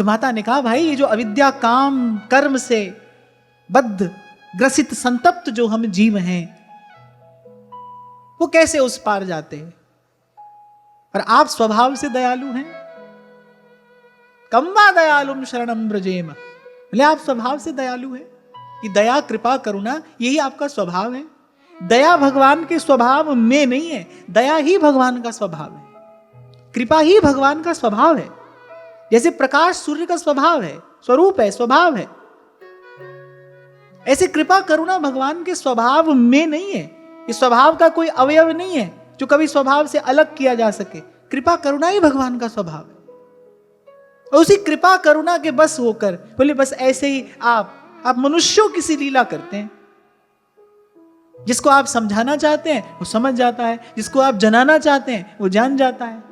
तो माता ने कहा, भाई ये जो अविद्या काम कर्म से बद्ध ग्रसित संतप्त जो हम जीव हैं, वो कैसे उस पार जाते हैं? पर आप स्वभाव से दयालु हैं। कम्मा दयालुम शरणम ब्रजेम, बोले आप स्वभाव से दयालु हैं। कि दया कृपा करुणा यही आपका स्वभाव है। दया भगवान के स्वभाव में नहीं है, दया ही भगवान का स्वभाव है, कृपा ही भगवान का स्वभाव है। जैसे प्रकाश सूर्य का स्वभाव है, स्वरूप है, स्वभाव है, ऐसे कृपा करुणा भगवान के स्वभाव में नहीं है। इस स्वभाव का कोई अवयव नहीं है जो कभी स्वभाव से अलग किया जा सके। कृपा करुणा ही भगवान का स्वभाव है। और उसी कृपा करुणा के बस होकर बोले बस ऐसे ही आप मनुष्यों की सी लीला करते हैं। जिसको आप समझाना चाहते हैं वो समझ जाता है, जिसको आप जनाना चाहते हैं वो जान जाता है।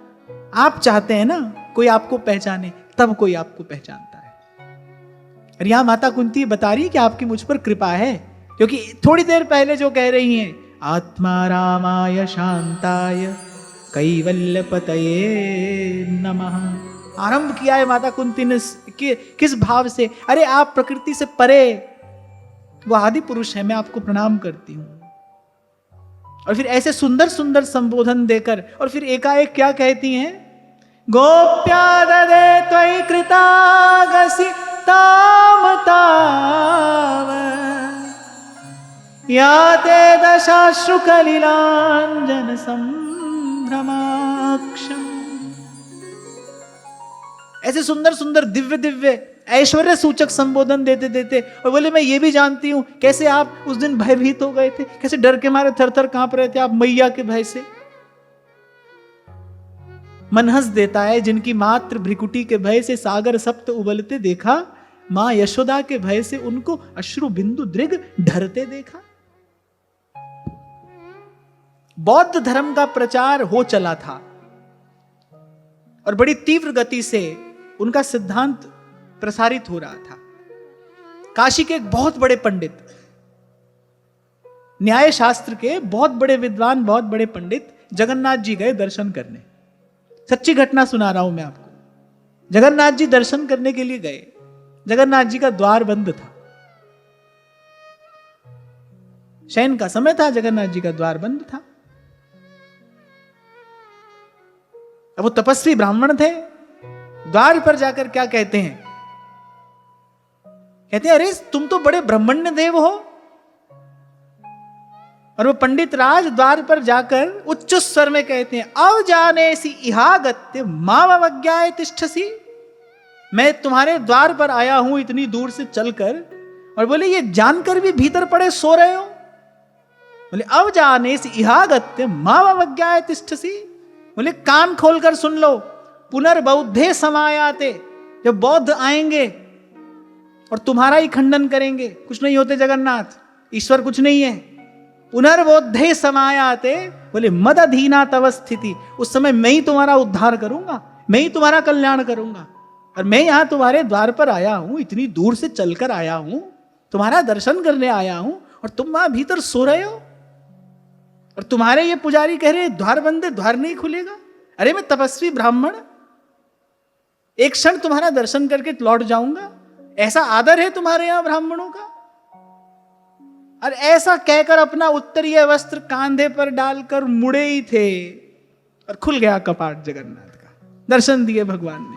आप चाहते हैं ना कोई आपको पहचाने, तब कोई आपको पहचानता है। और यहां माता कुंती बता रही है कि आपकी मुझ पर कृपा है, क्योंकि थोड़ी देर पहले जो कह रही हैं, आत्मा रामाय शांताय कैवल्यपतये नमः, आरंभ किया है माता कुंती ने किस भाव से? अरे आप प्रकृति से परे वो आदि पुरुष है, मैं आपको प्रणाम करती हूं। और फिर ऐसे सुंदर सुंदर संबोधन देकर और फिर एकाएक क्या कहती हैं? गोप्या ददे त्वयि कृतागसि ताम ताव याते दशाश्रु कलिलांजन संभ्रमाक्षम। ऐसे सुंदर सुंदर दिव्य दिव्य ऐश्वर्य सूचक संबोधन देते देते और बोले मैं ये भी जानती हूं कैसे आप उस दिन भयभीत हो गए थे, कैसे डर के मारे थर थर कांप रहे थे आप मैया के भय से। मन हंस देता है, जिनकी मात्र भ्रिकुटी के भय से सागर सप्त उबलते देखा, मां यशोदा के भय से उनको अश्रु बिंदु दृग ढरते देखा। बौद्ध धर्म का प्रचार हो चला था और बड़ी तीव्र गति से उनका सिद्धांत प्रसारित हो रहा था। काशी के एक बहुत बड़े पंडित, न्याय शास्त्र के बहुत बड़े विद्वान, बहुत बड़े पंडित जगन्नाथ जी गए दर्शन करने। सच्ची घटना सुना रहा हूं मैं आपको। जगन्नाथ जी दर्शन करने के लिए गए, जगन्नाथ जी का द्वार बंद था, शयन का समय था, जगन्नाथ जी का द्वार बंद था। अब वो तपस्वी ब्राह्मण थे, द्वार पर जाकर क्या कहते हैं? कहते हैं अरे तुम तो बड़े ब्रह्मण्य देव हो। और वो पंडित राज द्वार पर जाकर उच्च स्वर में कहते हैं, अब जाने सी इहागत्य माम अवज्ञाय तिष्ठसी, मैं तुम्हारे द्वार पर आया हूं इतनी दूर से चलकर, और बोले ये जानकर भी भीतर पड़े सो रहे हो। बोले अब जाने सी इहागत्य माम अवज्ञाय तिष्ठसी, बोले कान खोलकर सुन लो, पुनर्बौद्धे समायाते, जब बौद्ध आएंगे और तुम्हारा ही खंडन करेंगे, कुछ नहीं होते जगन्नाथ, ईश्वर कुछ नहीं है। पुनर्बोधे समायाते, बोले मद अधीना तव स्थिति, उस समय मैं ही तुम्हारा उद्धार करूंगा, मैं ही तुम्हारा कल्याण करूंगा। और मैं यहां तुम्हारे द्वार पर आया हूं, इतनी दूर से चलकर आया हूं, तुम्हारा दर्शन करने आया हूं, और तुम वहां भीतर सो रहे हो, और तुम्हारे ये पुजारी कह रहे द्वार बंद है, द्वार नहीं खुलेगा। अरे मैं तपस्वी ब्राह्मण, एक क्षण तुम्हारा दर्शन करके लौट जाऊंगा, ऐसा आदर है तुम्हारे यहां ब्राह्मणों का। और ऐसा कहकर अपना उत्तरीय वस्त्र कांधे पर डालकर मुड़े ही थे और खुल गया कपाट जगन्नाथ का। दर्शन दिए भगवान ने,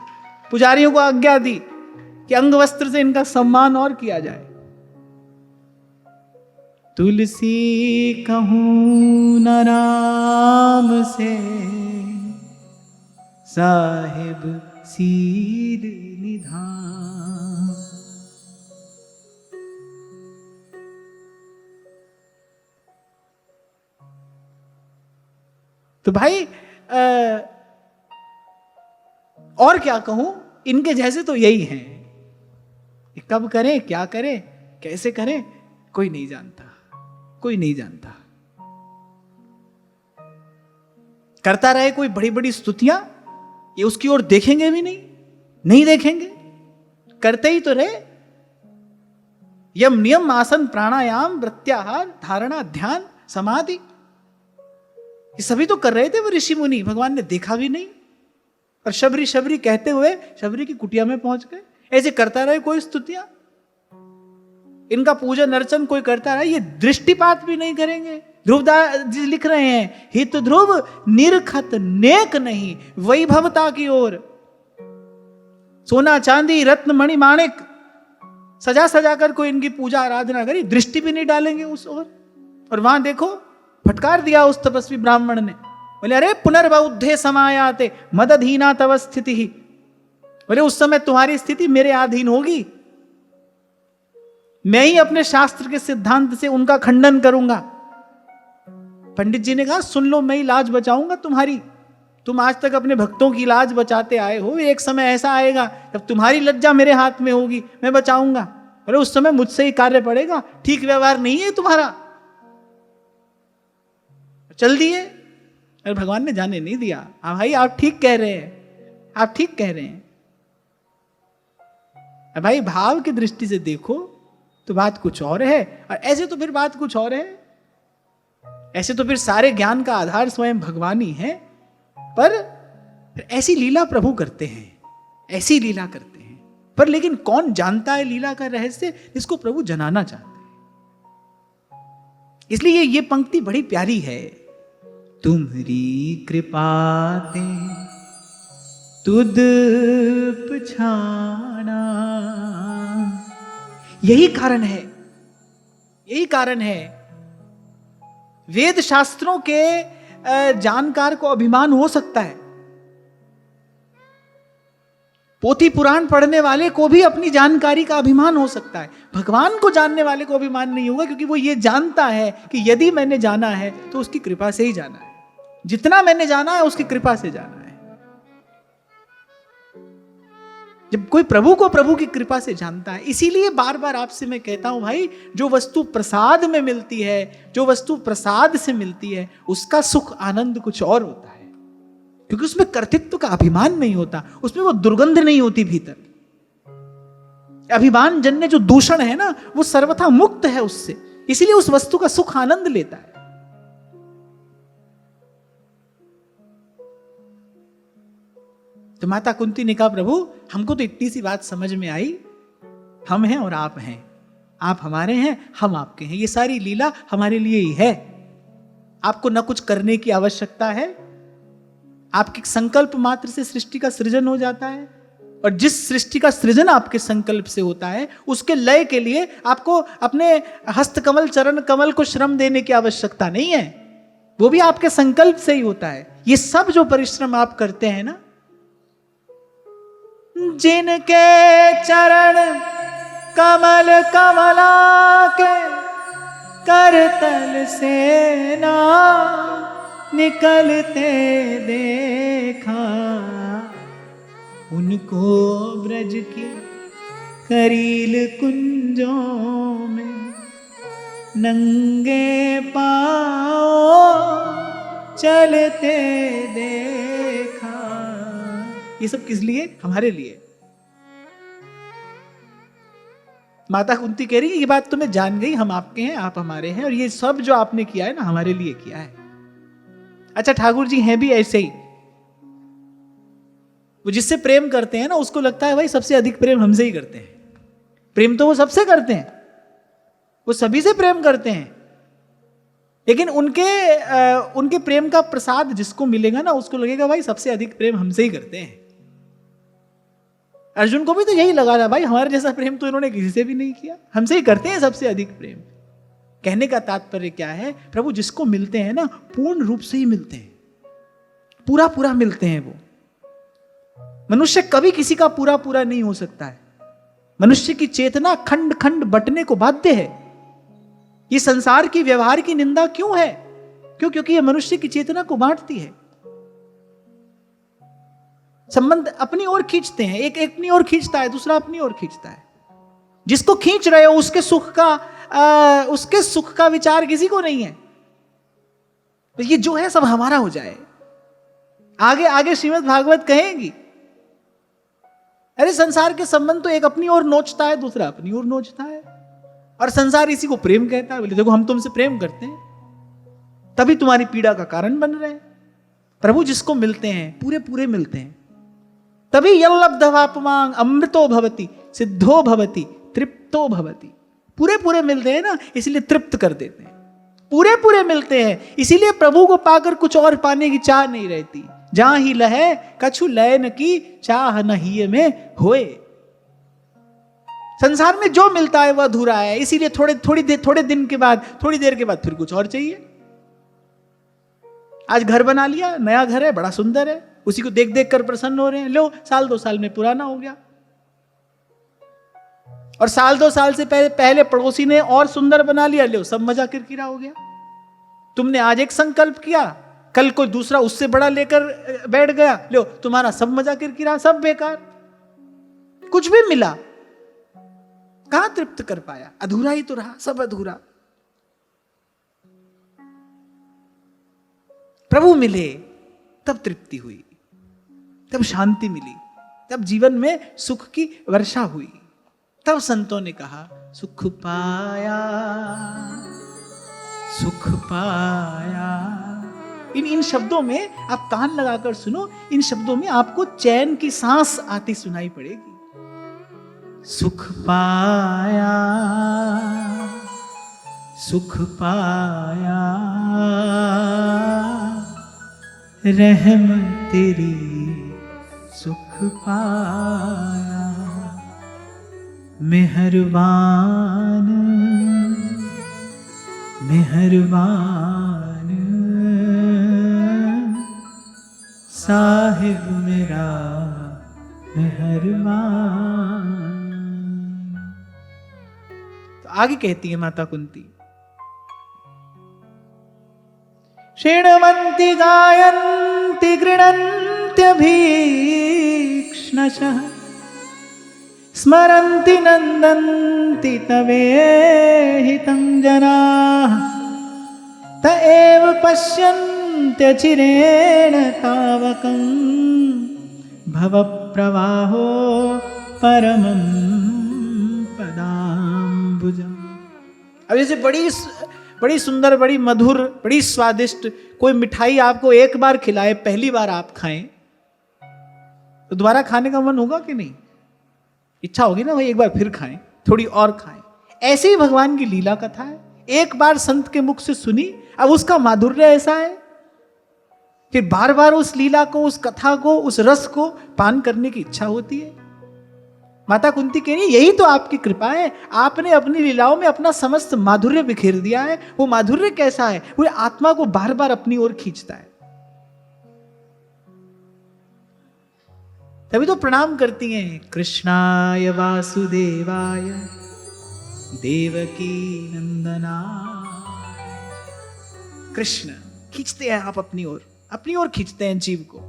पुजारियों को आज्ञा दी कि अंग वस्त्र से इनका सम्मान और किया जाए। तुलसी कहूं न राम से, साहिब सीध निधान। तो भाई और क्या कहूं, इनके जैसे तो यही हैं। कब करें, क्या करें, कैसे करें, कोई नहीं जानता, कोई नहीं जानता। करता रहे कोई बड़ी बड़ी स्तुतियां, ये उसकी ओर देखेंगे भी नहीं, नहीं देखेंगे, करते ही तो रहे। यम नियम आसन प्राणायाम प्रत्याहार धारणा ध्यान समाधि, ये सभी तो कर रहे थे वो ऋषि मुनि, भगवान ने देखा भी नहीं। और शबरी शबरी कहते हुए शबरी की कुटिया में पहुंच गए। ऐसे करता रहे कोई स्तुतियां, इनका पूजन अर्चन कोई करता रहे, ये दृष्टिपात भी नहीं करेंगे। ध्रुवदास जी लिख रहे हैं, हित ध्रुव निरखत नेक नहीं वैभवता की ओर। सोना चांदी रत्न मणि माणिक सजा सजा कर कोई इनकी पूजा आराधना करी, दृष्टि भी नहीं डालेंगे उस ओर। और वहां देखो फटकार दिया उस तपस्वी ब्राह्मण ने, बोले अरे पुनर्बुद्धे समायाते मदधीना तव स्थिति ही। बोले उस समय तुम्हारी स्थिति मेरे अधीन होगी, मैं ही अपने शास्त्र के सिद्धांत से उनका खंडन करूंगा। पंडित जी ने कहा सुन लो, मैं ही लाज बचाऊंगा तुम्हारी। तुम आज तक अपने भक्तों की लाज बचाते आए हो, एक समय ऐसा आएगा जब तुम्हारी लज्जा मेरे हाथ में होगी, मैं बचाऊंगा। अरे उस समय मुझसे ही कार्य पड़ेगा, ठीक व्यवहार नहीं है तुम्हारा। चल दिए, अरे भगवान ने जाने नहीं दिया। हाँ भाई आप ठीक कह रहे हैं, आप ठीक कह रहे हैं। भाई भाव की दृष्टि से देखो तो बात कुछ और है, और ऐसे तो फिर बात कुछ और है। ऐसे तो फिर सारे ज्ञान का आधार स्वयं भगवान ही है, पर ऐसी लीला प्रभु करते हैं, ऐसी लीला करते हैं। पर लेकिन कौन जानता है लीला का रहस्य, जिसको प्रभु जनाना चाहते हैं। इसलिए ये पंक्ति बड़ी प्यारी है। तुम्हारी कृपाते तुद पछाना। यही कारण है, यही कारण है वेद शास्त्रों के जानकार को अभिमान हो सकता है, पोथी पुराण पढ़ने वाले को भी अपनी जानकारी का अभिमान हो सकता है। भगवान को जानने वाले को अभिमान नहीं होगा, क्योंकि वो ये जानता है कि यदि मैंने जाना है तो उसकी कृपा से ही जाना है। जितना मैंने जाना है उसकी कृपा से जाना है। जब कोई प्रभु को प्रभु की कृपा से जानता है, इसीलिए बार बार आपसे मैं कहता हूं भाई, जो वस्तु प्रसाद में मिलती है, जो वस्तु प्रसाद से मिलती है, उसका सुख आनंद कुछ और होता है, क्योंकि उसमें कर्तृत्व का अभिमान नहीं होता, उसमें वो दुर्गंध नहीं होती भीतर। अभिमान जन्य जो दूषण है ना, वो सर्वथा मुक्त है उससे, इसीलिए उस वस्तु का सुख आनंद लेता है। तो माता कुंती ने कहा प्रभु हमको तो इतनी सी बात समझ में आई, हम हैं और आप हैं, आप हमारे हैं हम आपके हैं, ये सारी लीला हमारे लिए ही है। आपको न कुछ करने की आवश्यकता है, आपके संकल्प मात्र से सृष्टि का सृजन हो जाता है, और जिस सृष्टि का सृजन आपके संकल्प से होता है उसके लय के लिए आपको अपने हस्त कमल चरण कमल को श्रम देने की आवश्यकता नहीं है, वो भी आपके संकल्प से ही होता है। ये सब जो परिश्रम आप करते हैं ना, जिनके चरण कमल कमला के करतल से ना निकलते देखा, उनको ब्रज की करील कुंजों में नंगे पांव चलते देखा। ये सब किस लिए? हमारे लिए। माता कुंती कह रही है ये बात तो मैं जान गई, हम आपके हैं आप हमारे हैं, और ये सब जो आपने किया है ना हमारे लिए किया है। अच्छा ठाकुर जी हैं भी ऐसे ही, वो जिससे प्रेम करते हैं ना उसको लगता है भाई सबसे अधिक प्रेम हमसे ही करते हैं। प्रेम तो वो सबसे करते हैं, वो सभी से प्रेम करते हैं, लेकिन उनके प्रेम का प्रसाद जिसको मिलेगा ना उसको लगेगा भाई सबसे अधिक प्रेम हमसे ही करते हैं। अर्जुन को भी तो यही लगा था, भाई हमारे जैसा प्रेम तो इन्होंने किसी से भी नहीं किया, हमसे ही करते हैं सबसे अधिक प्रेम। कहने का तात्पर्य क्या है, प्रभु जिसको मिलते हैं ना पूर्ण रूप से ही मिलते हैं, पूरा पूरा मिलते हैं। वो मनुष्य कभी किसी का पूरा पूरा नहीं हो सकता है। मनुष्य की चेतना खंड खंड बंटने को बाध्य है। ये संसार की व्यवहार की निंदा क्यों है? क्योंकि ये मनुष्य की चेतना को बांटती है। संबंध अपनी ओर खींचते हैं, एक अपनी ओर खींचता है, दूसरा अपनी ओर खींचता है। जिसको खींच रहे हो उसके सुख का विचार किसी को नहीं है। तो ये जो है सब हमारा हो जाए। आगे आगे श्रीमद् भागवत कहेंगी, अरे संसार के संबंध तो एक अपनी ओर नोचता है, दूसरा अपनी ओर नोचता है, और संसार इसी को प्रेम कहता है। बोले देखो हम तुमसे प्रेम करते हैं, तभी तुम्हारी पीड़ा का कारण बन रहे हैं। प्रभु जिसको मिलते हैं पूरे पूरे मिलते हैं, तभी यल्लब्धवापमांग अमृतो भवति, सिद्धो भवति, तृप्तो भवति। पूरे पूरे मिलते हैं ना, इसलिए तृप्त कर देते हैं। पूरे पूरे मिलते हैं, इसीलिए प्रभु को पाकर कुछ और पाने की चाह नहीं रहती। जहां ही लहे कछु लयन की चाह नहीं में होए। संसार में जो मिलता है वह अधूरा है, इसीलिए थोड़े दिन के बाद, थोड़ी देर के बाद फिर कुछ और चाहिए। आज घर बना लिया, नया घर है, बड़ा सुंदर है, उसी को देख देख कर प्रसन्न हो रहे हैं। लो, साल 2 साल में पुराना हो गया। और साल 2 साल से पहले पड़ोसी ने और सुंदर बना लिया, लो सब मजा किरकिरा हो गया। तुमने आज एक संकल्प किया, कल कोई दूसरा उससे बड़ा लेकर बैठ गया, लो तुम्हारा सब मजा किरकिरा, सब बेकार। कुछ भी मिला, कहां तृप्त कर पाया? अधूरा ही तो रहा, सब अधूरा। प्रभु मिले तब तृप्ति हुई, तब शांति मिली, तब जीवन में सुख की वर्षा हुई। तब संतों ने कहा सुख पाया, सुख पाया। इन शब्दों में आप कान लगाकर सुनो, इन शब्दों में आपको चैन की सांस आती सुनाई पड़ेगी। सुख पाया, सुख पाया, रहम तेरी सुख पाया, मेहरबान मेहरबान साहिब मेरा मेहरबान। तो आगे कहती है माता कुंती, शृण्वन्ति गायन्ति गृह्णन्त्यभीक्ष्णशः, स्मरन्ति नन्दन्ति तवेहितं जनाः, त एव पश्यन्त्यचिरेण तावकं भवप्रवाहो परमं पदाम्बुजम्। अब जैसे बड़ी सुंदर, बड़ी मधुर, बड़ी स्वादिष्ट कोई मिठाई आपको एक बार खिलाए, पहली बार आप खाएं, तो दोबारा खाने का मन होगा कि नहीं? इच्छा होगी ना भाई एक बार फिर खाएं, थोड़ी और खाएं। ऐसे ही भगवान की लीला कथा है, एक बार संत के मुख से सुनी, अब उसका माधुर्य ऐसा है, फिर बार बार उस लीला को, उस कथा को, उस रस को पान करने की इच्छा होती है। माता कुंती कह रही यही तो आपकी कृपा है, आपने अपनी लीलाओं में अपना समस्त माधुर्य बिखेर दिया है। वो माधुर्य कैसा है? वो आत्मा को बार बार अपनी ओर खींचता है। तभी तो प्रणाम करती हैं, कृष्णाय वासुदेवाय देवकी नंदनाय। कृष्ण खींचते हैं आप अपनी ओर खींचते हैं जीव को।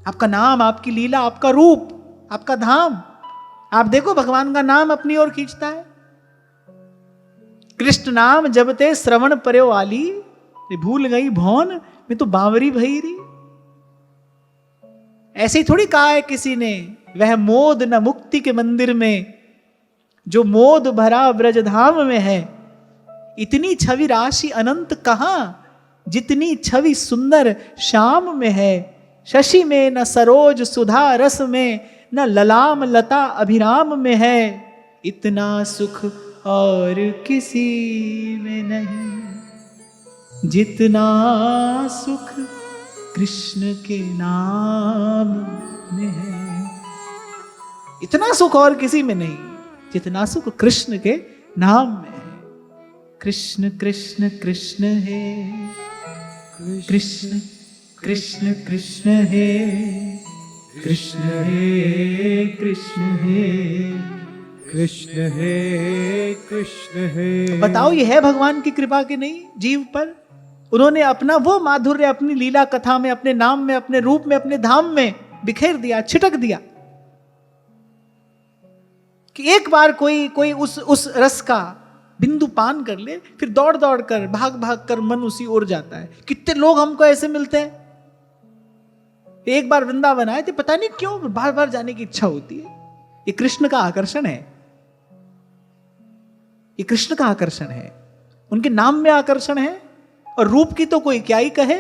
आपका नाम, आपकी लीला, आपका रूप, आपका धाम, आप देखो भगवान का नाम अपनी ओर खींचता है। कृष्ण नाम जब ते श्रवण पर्यो आली, भूल गई भौन में तो बावरी भईरी। ऐसे ही थोड़ी कहा है किसी ने, वह मोद न मुक्ति के मंदिर में, जो मोद भरा ब्रजधाम में है। इतनी छवि राशि अनंत कहां, जितनी छवि सुंदर श्याम में है। शशि में न सरोज सुधा रस में, न ललाम लता अभिराम में है। इतना सुख और किसी में नहीं, जितना सुख कृष्ण के नाम में है। इतना सुख और किसी में नहीं, जितना सुख कृष्ण के नाम में है। कृष्ण कृष्ण कृष्ण है, कृष्ण कृष्ण कृष्ण है, कृष्ण है कृष्ण है, कृष्ण है कृष्ण है। बताओ ये है भगवान की कृपा कि नहीं जीव पर? उन्होंने अपना वो माधुर्य अपनी लीला कथा में, अपने नाम में, अपने रूप में, अपने धाम में बिखेर दिया, छिटक दिया कि एक बार कोई उस रस का बिंदु पान कर ले, फिर दौड़ दौड़ कर, भाग भाग कर मन उसी ओर जाता है। कितने लोग हमको ऐसे मिलते हैं, एक बार वृंदावन आए थे, पता नहीं क्यों बार बार जाने की इच्छा होती है। ये कृष्ण का आकर्षण है, ये कृष्ण का आकर्षण है। उनके नाम में आकर्षण है, और रूप की तो कोई क्या ही कहे।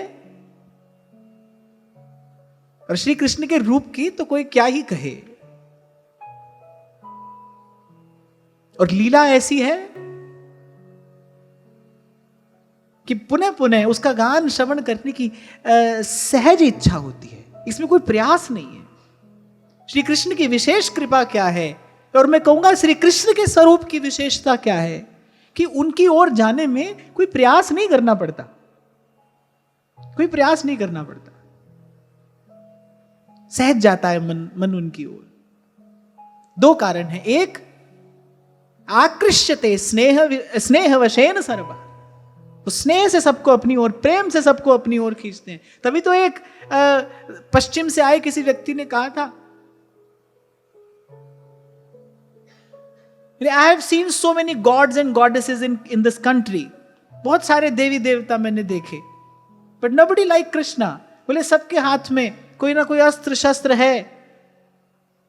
और श्री कृष्ण के रूप की तो कोई क्या ही कहे। और लीला ऐसी है कि पुनः पुनः उसका गान श्रवण करने की सहज इच्छा होती है, इसमें कोई प्रयास नहीं है। श्री कृष्ण की विशेष कृपा क्या है, और मैं कहूंगा श्री कृष्ण के स्वरूप की विशेषता क्या है कि उनकी ओर जाने में कोई प्रयास नहीं करना पड़ता, कोई प्रयास नहीं करना पड़ता, सहज जाता है मन उनकी ओर। दो कारण है, एक आकृष्यते स्नेहवशेन सर्वः, स्नेह से सबको अपनी ओर, प्रेम से सबको अपनी ओर खींचते हैं। तभी तो एक पश्चिम से आए किसी व्यक्ति ने कहा था, I have seen so many gods and goddesses in this country, बहुत सारे देवी देवता मैंने देखे, बट नोबडी लाइक कृष्णा। बोले सबके हाथ में कोई ना कोई अस्त्र शस्त्र है,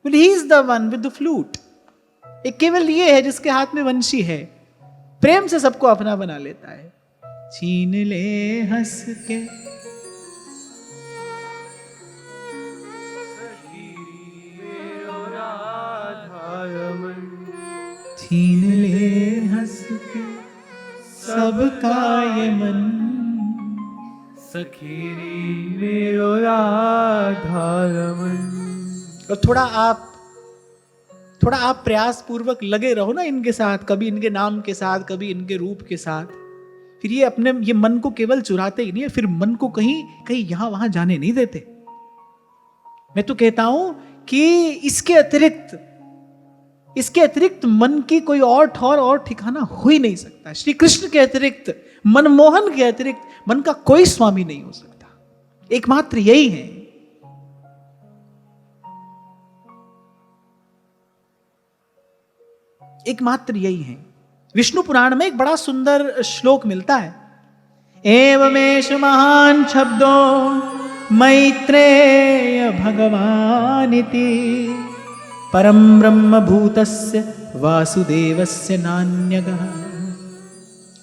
बोले he is the one with the flute, एक केवल ये है जिसके हाथ में वंशी है, प्रेम से सबको अपना बना लेता है। छीन ले हंस के छीन ले हंस के सबका ये मन, सखीरी मेरो राधा रमन। और थोड़ा आप प्रयास पूर्वक लगे रहो ना इनके साथ, कभी इनके नाम के साथ, कभी इनके रूप के साथ, फिर ये अपने ये मन को केवल चुराते ही नहीं है, फिर मन को कहीं कहीं यहां वहां जाने नहीं देते। मैं तो कहता हूं कि इसके अतिरिक्त मन की कोई और ठौर और ठिकाना हो ही नहीं सकता। श्री कृष्ण के अतिरिक्त, मनमोहन के अतिरिक्त मन का कोई स्वामी नहीं हो सकता, एकमात्र यही है। एकमात्र यही है। विष्णु पुराण में एक बड़ा सुंदर श्लोक मिलता है, एवमेष महान शब्दो मैत्रेय भगवानिति परम ब्रह्म भूतस्य वासुदेवस्य नान्यगः।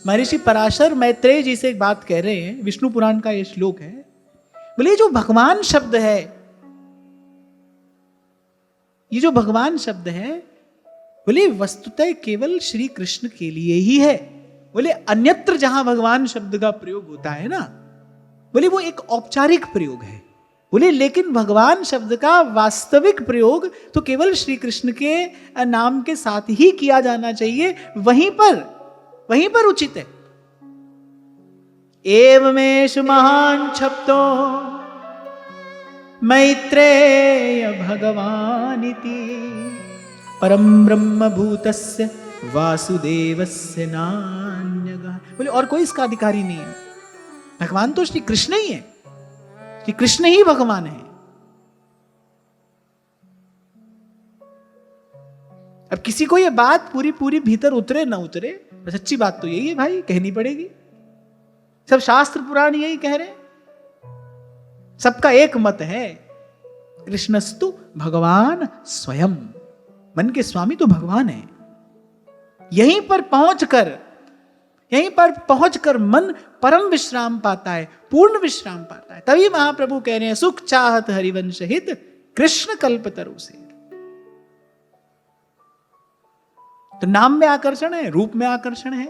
महर्षि पराशर मैत्रेय जी से एक बात कह रहे हैं, विष्णु पुराण का यह श्लोक है। बोले जो भगवान शब्द है, ये जो भगवान शब्द है, बोले वस्तुतः केवल श्री कृष्ण के लिए ही है। बोले अन्यत्र जहां भगवान शब्द का प्रयोग होता है ना, बोले वो एक औपचारिक प्रयोग है। बोले लेकिन भगवान शब्द का वास्तविक प्रयोग तो केवल श्री कृष्ण के नाम के साथ ही किया जाना चाहिए, वहीं पर उचित है। एवमेष महान शब्दो मैत्रेय भगवानिति परम ब्रह्म भूतस्य वासुदेवस्य नान्यगः। बोले और कोई इसका अधिकारी नहीं है, भगवान तो श्री कृष्ण ही है, श्री कृष्ण ही भगवान है। अब किसी को यह बात पूरी भीतर उतरे ना उतरे, सच्ची बात तो यही है भाई, कहनी पड़ेगी। सब शास्त्र पुराण यही कह रहे हैं, सबका एक मत है, कृष्णस्तु भगवान स्वयं, मन के स्वामी तो भगवान है। यहीं पर पहुंचकर मन परम विश्राम पाता है, पूर्ण विश्राम पाता है। तभी महाप्रभु कह रहे हैं, सुख चाहत हरिवंश हित कृष्ण कल्पतरु से। तो नाम में आकर्षण है, रूप में आकर्षण है,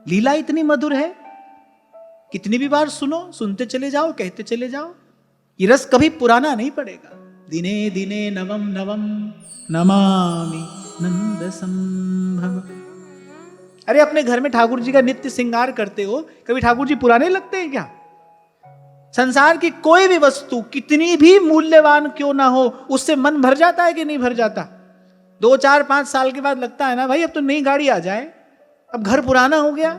लीला इतनी मधुर है, कितनी भी बार सुनो, सुनते चले जाओ, कहते चले जाओ, ये रस कभी पुराना नहीं पड़ेगा। दिने दिने नवम नवम नमामि नंद संभव। अरे अपने घर में ठाकुर जी का नित्य श्रृंगार करते हो, कभी ठाकुर जी पुराने लगते हैं क्या? संसार की कोई भी वस्तु कितनी भी मूल्यवान क्यों ना हो, उससे मन भर जाता है कि नहीं भर जाता? 2, 4, 5 साल के बाद लगता है ना भाई अब तो नई गाड़ी आ जाए, अब घर पुराना हो गया।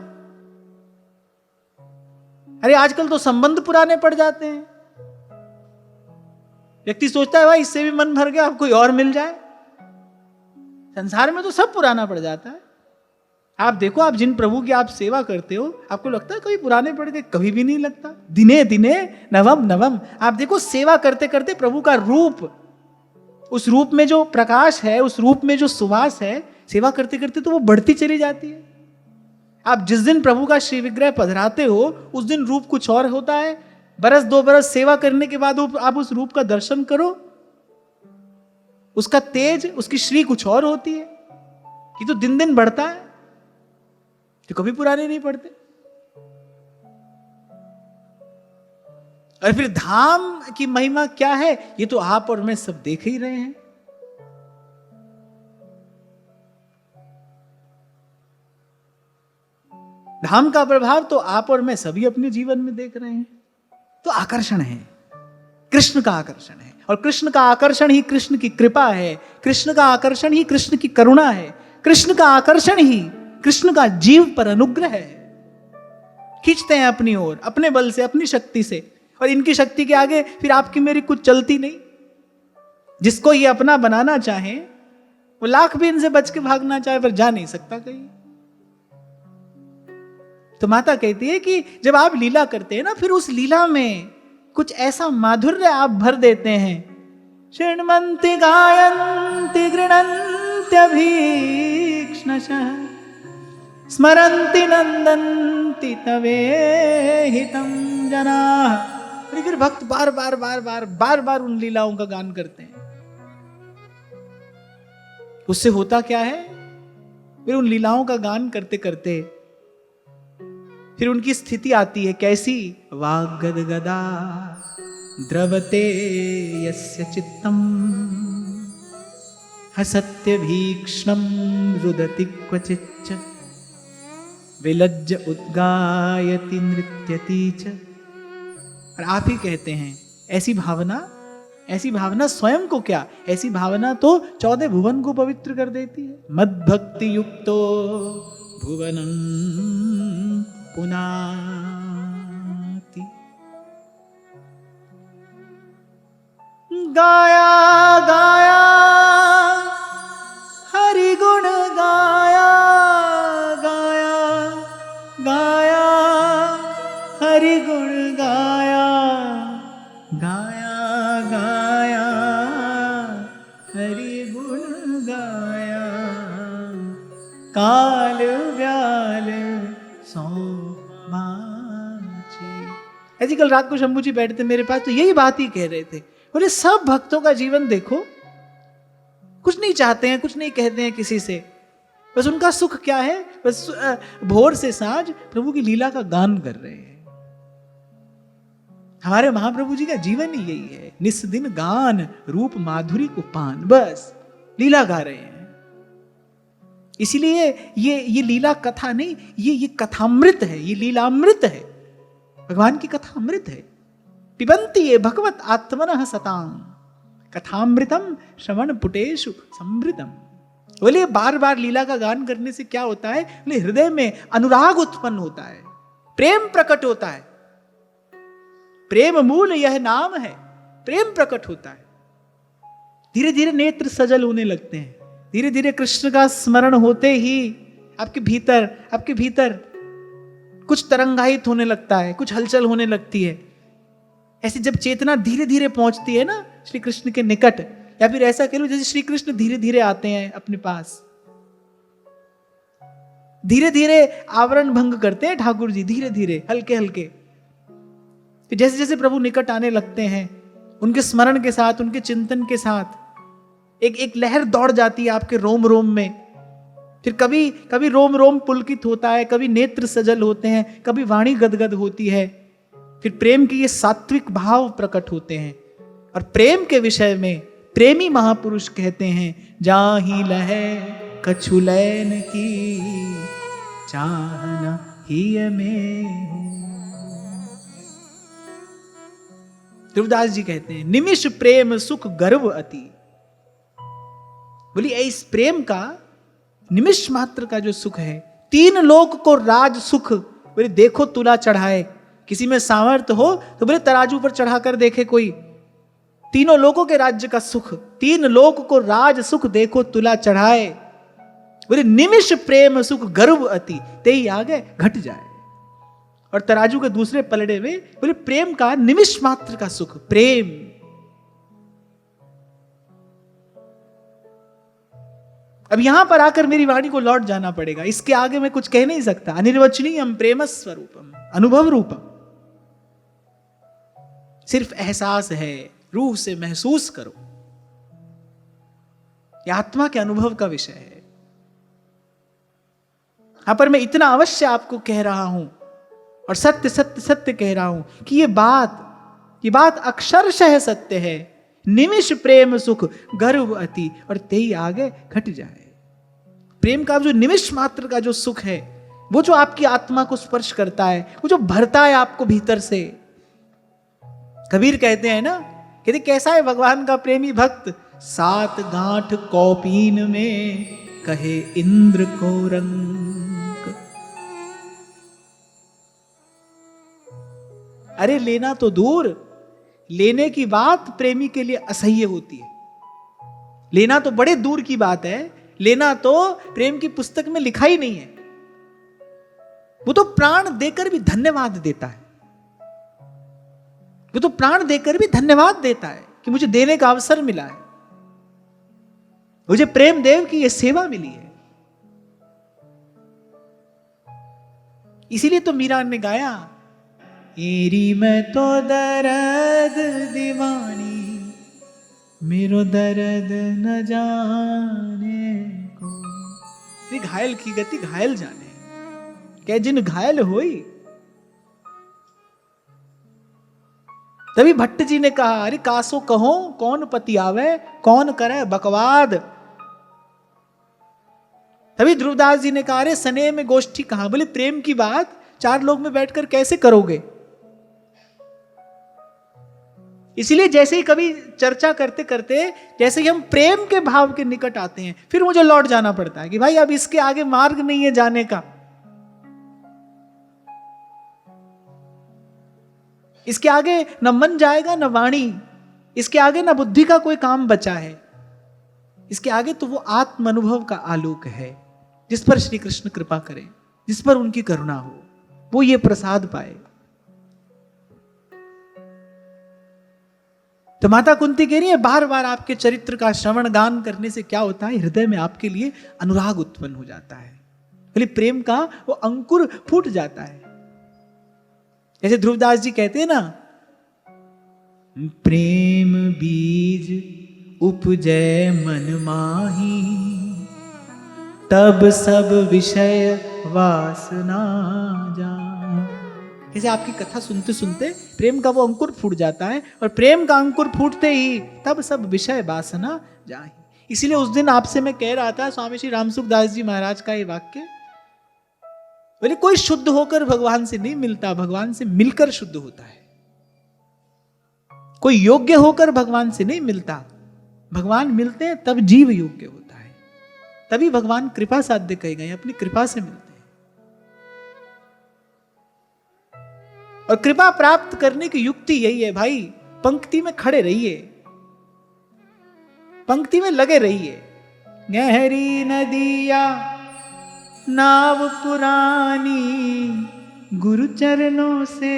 अरे आजकल तो संबंध पुराने पड़ जाते हैं, व्यक्ति सोचता है भाई इससे भी मन भर गया, अब कोई और मिल जाए। संसार में तो सब पुराना पड़ जाता है। आप देखो, आप जिन प्रभु की आप सेवा करते हो, आपको लगता है कभी पुराने पड़ गए? कभी भी नहीं लगता। दिने दिने नवम नवम। आप देखो सेवा करते करते प्रभु का रूप, उस रूप में जो प्रकाश है, उस रूप में जो सुवास है, सेवा करते करते तो वो बढ़ती चली जाती है। आप जिस दिन प्रभु का श्री विग्रह पधराते हो, उस दिन रूप कुछ और होता है, बरस 2 बरस सेवा करने के बाद आप उस रूप का दर्शन करो, उसका तेज, उसकी श्री कुछ और होती है। ये तो दिन दिन बढ़ता है, तो कभी पुराने नहीं पड़ते। और फिर धाम की महिमा क्या है, ये तो आप और मैं सब देख ही रहे हैं। धाम का प्रभाव तो आप और मैं सभी अपने जीवन में देख रहे हैं। तो आकर्षण है, कृष्ण का आकर्षण है, और कृष्ण का आकर्षण ही कृष्ण की कृपा है, कृष्ण का आकर्षण ही कृष्ण की करुणा है, कृष्ण का आकर्षण ही कृष्ण का जीव पर अनुग्रह है। खींचते हैं अपनी ओर, अपने बल से, अपनी शक्ति से, और इनकी शक्ति के आगे फिर आपकी मेरी कुछ चलती नहीं। जिसको ये अपना बनाना चाहे, वो लाख भी इनसे बच के भागना चाहे, पर जा नहीं सकता कहीं। तो माता कहती है कि जब आप लीला करते हैं ना, फिर उस लीला में कुछ ऐसा माधुर्य आप भर देते हैं। शृण्वन्ति गायन्ति गृह्णन्त्यभीक्ष्णशः स्मरन्ति नन्दन्ति तवेहितं जनाः। फिर भक्त बार बार उन लीलाओं का गान करते हैं। उससे होता क्या है, फिर उन लीलाओं का गान करते करते फिर उनकी स्थिति आती है कैसी, वाग्गदगदा द्रवते यस्य चित्तम हसत्य भीक्ष्णं रुदति क्वचिच्च विलज्ज उद्गायति नृत्यति च। और आप ही कहते हैं ऐसी भावना स्वयं को क्या, ऐसी भावना तो 14 भुवन को पवित्र कर देती है। मद्भक्ति युक्तो भुवनं पुनाति। गाया गाया हरि गुण गाया, गाया गाया हरि गुण गाया, गाया गाया हरि गुण गाया, काल व्याल ऐसी। कल रात को शंभू जी बैठे थे मेरे पास, तो यही बात ही कह रहे थे। बोले सब भक्तों का जीवन देखो, कुछ नहीं चाहते हैं, कुछ नहीं कहते हैं किसी से, बस उनका सुख क्या है, बस भोर से सांझ प्रभु की लीला का गान कर रहे हैं। हमारे महाप्रभु जी का जीवन ही यही है, निस दिन गान रूप माधुरी को पान, बस लीला गा रहे हैं। इसीलिए ये लीला कथा नहीं, ये कथामृत है, ये लीलामृत है, भगवान की कथा अमृत है। पिबंती ये भगवत आत्मनः सतां कथामृतम श्रवण पुटेषु समृतम। बोले बार बार लीला का गान करने से क्या होता है, बोले हृदय में अनुराग उत्पन्न होता है, प्रेम प्रकट होता है। प्रेम मूल यह नाम है, प्रेम प्रकट होता है। धीरे धीरे नेत्र सजल होने लगते हैं, धीरे धीरे कृष्ण का स्मरण होते ही आपके भीतर कुछ तरंगायित होने लगता है, कुछ हलचल होने लगती है। ऐसे जब चेतना धीरे धीरे पहुंचती है ना श्री कृष्ण के निकट, या फिर ऐसा कह लो जैसे श्री कृष्ण धीरे धीरे आते हैं अपने पास, धीरे धीरे आवरण भंग करते हैं ठाकुर जी, धीरे धीरे हल्के हल्के। फिर जैसे जैसे प्रभु निकट आने लगते हैं, उनके स्मरण के साथ, उनके चिंतन के साथ एक लहर दौड़ जाती है आपके रोम रोम में। फिर कभी रोम रोम पुलकित होता है, कभी नेत्र सजल होते हैं, कभी वाणी गदगद होती है। फिर प्रेम के ये सात्विक भाव प्रकट होते हैं। और प्रेम के विषय में प्रेमी महापुरुष कहते हैं, जाहि लहै कछु लैन की चाहना हिय में हो। ध्रुवदास जी कहते हैं, निमिष प्रेम सुख गर्व अति। बोलिए इस प्रेम का निमिष मात्र का जो सुख है, 3 लोक को राज सुख, बोले देखो तुला चढ़ाए। किसी में सामर्थ्य हो तो बोले तराजू पर चढ़ाकर देखे कोई, तीनों लोकों के राज्य का सुख, 3 लोक को राज सुख देखो तुला चढ़ाए। बोले निमिष प्रेम सुख गर्व अति, ते ही आगे घट जाए। और तराजू के दूसरे पलड़े में बोले प्रेम का निमिष मात्र का सुख, प्रेम। अब यहां पर आकर मेरी वाणी को लौट जाना पड़ेगा, इसके आगे मैं कुछ कह नहीं सकता। अनिर्वचनीयम प्रेम स्वरूपम अनुभव रूपम। सिर्फ एहसास है, रूह से महसूस करो। यह आत्मा के अनुभव का विषय है। यहां पर मैं इतना अवश्य आपको कह रहा हूं और सत्य सत्य सत्य कह रहा हूं कि ये बात अक्षरशः सत्य है। निमिष प्रेम सुख गर्व अति और तेई आगे घट जाए। प्रेम का जो निमिष मात्र का जो सुख है, वो जो आपकी आत्मा को स्पर्श करता है, वो जो भरता है आपको भीतर से। कबीर कहते हैं ना, कहते कैसा है भगवान का प्रेमी भक्त, 7 गांठ कौपीन में कहे इंद्र को रंग। अरे लेना तो दूर, लेने की बात प्रेमी के लिए असह्य होती है। लेना तो बड़े दूर की बात है, लेना तो प्रेम की पुस्तक में लिखा ही नहीं है। वो तो प्राण देकर भी धन्यवाद देता है। वो तो प्राण देकर भी धन्यवाद देता है कि मुझे देने का अवसर मिला है, मुझे प्रेम देव की यह सेवा मिली है। इसीलिए तो मीरा ने गाया, एरी मैं तो दर्द दीवानी, मेरो दर्द न जाने को। ये घायल की गति घायल जाने, क्या जिन घायल होई। तभी भट्ट जी ने कहा, अरे कासो कहो कौन पति आवे, कौन करे बकवाद। तभी ध्रुवदास जी ने कहा, अरे सने में गोष्ठी कहां। बोले प्रेम की बात 4 लोग में बैठकर कैसे करोगे। इसलिए जैसे ही कभी चर्चा करते करते जैसे ही हम प्रेम के भाव के निकट आते हैं, फिर मुझे लौट जाना पड़ता है कि भाई अब इसके आगे मार्ग नहीं है जाने का। इसके आगे न मन जाएगा न वाणी, इसके आगे न बुद्धि का कोई काम बचा है। इसके आगे तो वो आत्म अनुभव का आलोक है, जिस पर श्री कृष्ण कृपा करें, जिस पर उनकी करुणा हो, वो ये प्रसाद पाए। तो माता कुंती कह रही है, बार बार आपके चरित्र का श्रवण गान करने से क्या होता है, हृदय में आपके लिए अनुराग उत्पन्न हो जाता है। बोले प्रेम का वो अंकुर फूट जाता है। जैसे ध्रुवदास जी कहते हैं ना, प्रेम बीज उपजै मन माही, तब सब विषय वासना जा। जैसे आपकी कथा सुनते सुनते प्रेम का वो अंकुर फूट जाता है, और प्रेम का अंकुर फूटते ही तब सब विषय वासना जाए। इसीलिए उस दिन आपसे मैं कह रहा था, स्वामी श्री रामसुखदास जी महाराज का ये वाक्य, बोले कोई शुद्ध होकर भगवान से नहीं मिलता, भगवान से मिलकर शुद्ध होता है। कोई योग्य होकर भगवान से नहीं मिलता, भगवान मिलते हैं तब जीव योग्य होता है। तभी भगवान कृपा साध्य कहे गए, अपनी कृपा से मिलते हैं। और कृपा प्राप्त करने की युक्ति यही है भाई, पंक्ति में खड़े रहिए, पंक्ति में लगे रहिए। गहरी नदिया नाव पुरानी, गुरु चरणों से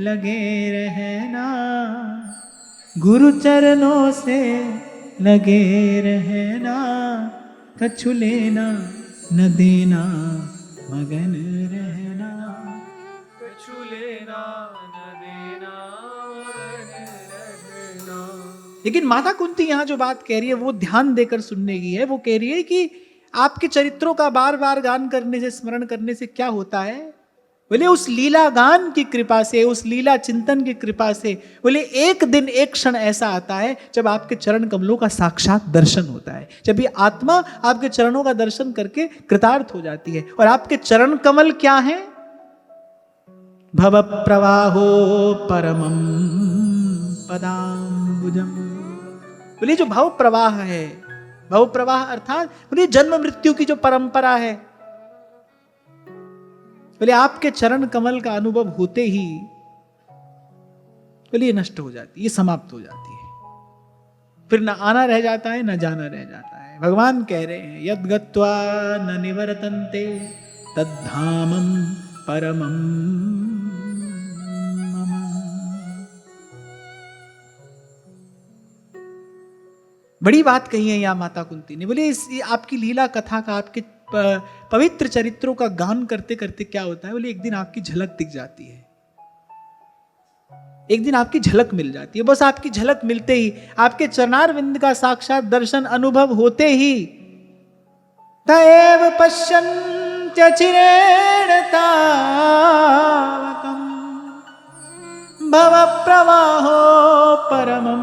लगे रहना, गुरु चरणों से लगे रहना, कछु लेना न देना मगन रहना, कछु लेना न देना मगन रहना। लेकिन माता कुंती यहां जो बात कह रही है वो ध्यान देकर सुनने की है। वो कह रही है कि आपके चरित्रों का बार बार गान करने से, स्मरण करने से क्या होता है। बोले उस लीला गान की कृपा से, उस लीला चिंतन की कृपा से, बोले एक दिन एक क्षण ऐसा आता है जब आपके चरण कमलों का साक्षात दर्शन होता है, जब ये आत्मा आपके चरणों का दर्शन करके कृतार्थ हो जाती है। और आपके चरण कमल क्या है, भव प्रवाहो परमं पदाम्बुजम। बोले जो भव प्रवाह है, भव प्रवाह अर्थात बोले जन्म मृत्यु की जो परंपरा है, बोले आपके चरण कमल का अनुभव होते ही बोले ये नष्ट हो जाती है, ये समाप्त हो जाती है। फिर न आना रह जाता है, न जाना रह जाता है। भगवान कह रहे हैं, यद गत्वा न निवर्तन्ते तद्धामं परमं मम। बड़ी बात कही है यहाँ माता कुंती ने। बोले इस आपकी लीला कथा का, आपके पवित्र चरित्रों का गान करते करते क्या होता है, बोले एक दिन आपकी झलक दिख जाती है। एक दिन आपकी झलक मिल जाती है, बस आपकी झलक मिलते ही, आपके चरणारविंद का साक्षात दर्शन अनुभव होते ही, तएव पश्यन्त्यचिरेण तावकम् भव प्रवाहो परमं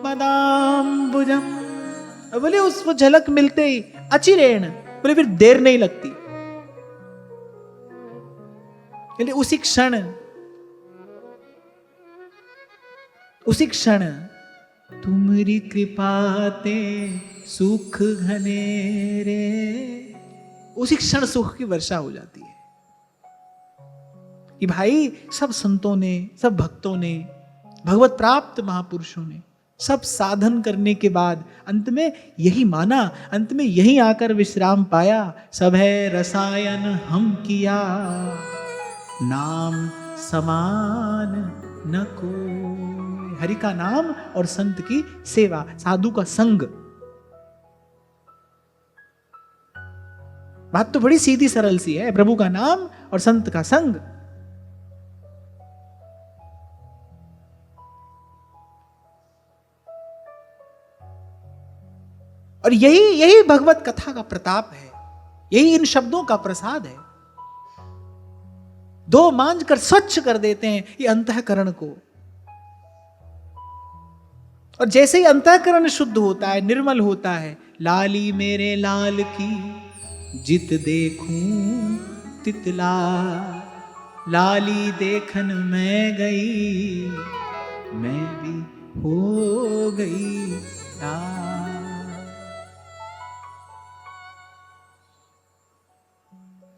पदाम्बुजम्। बोले उस वो झलक मिलते ही अचिरेण, बोले फिर देर नहीं लगती, बोले उसी क्षण तुमरी कृपाते सुख घनेरे, उसी क्षण सुख की वर्षा हो जाती है कि भाई सब संतों ने, सब भक्तों ने, भगवत प्राप्त महापुरुषों ने सब साधन करने के बाद अंत में यही माना, अंत में यही आकर विश्राम पाया। सब है रसायन हम किया, नाम समान न को। हरि का नाम और संत की सेवा, साधु का संग। बात तो बड़ी सीधी सरल सी है, प्रभु का नाम और संत का संग। और यही भगवत कथा का प्रताप है, यही इन शब्दों का प्रसाद है। दो मांझ कर स्वच्छ कर देते हैं ये अंतःकरण को। और जैसे ही अंतःकरण शुद्ध होता है, निर्मल होता है, लाली मेरे लाल की जित देखूं तितला, लाली देखन मैं गई, मैं भी हो गई लाल।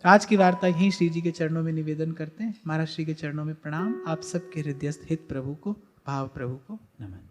आज की वार्ता यहीं श्री जी के चरणों में निवेदन करते हैं। महाराज श्री के चरणों में प्रणाम। आप सबके हृदयस्थ हित प्रभु को, भाव प्रभु को नमन।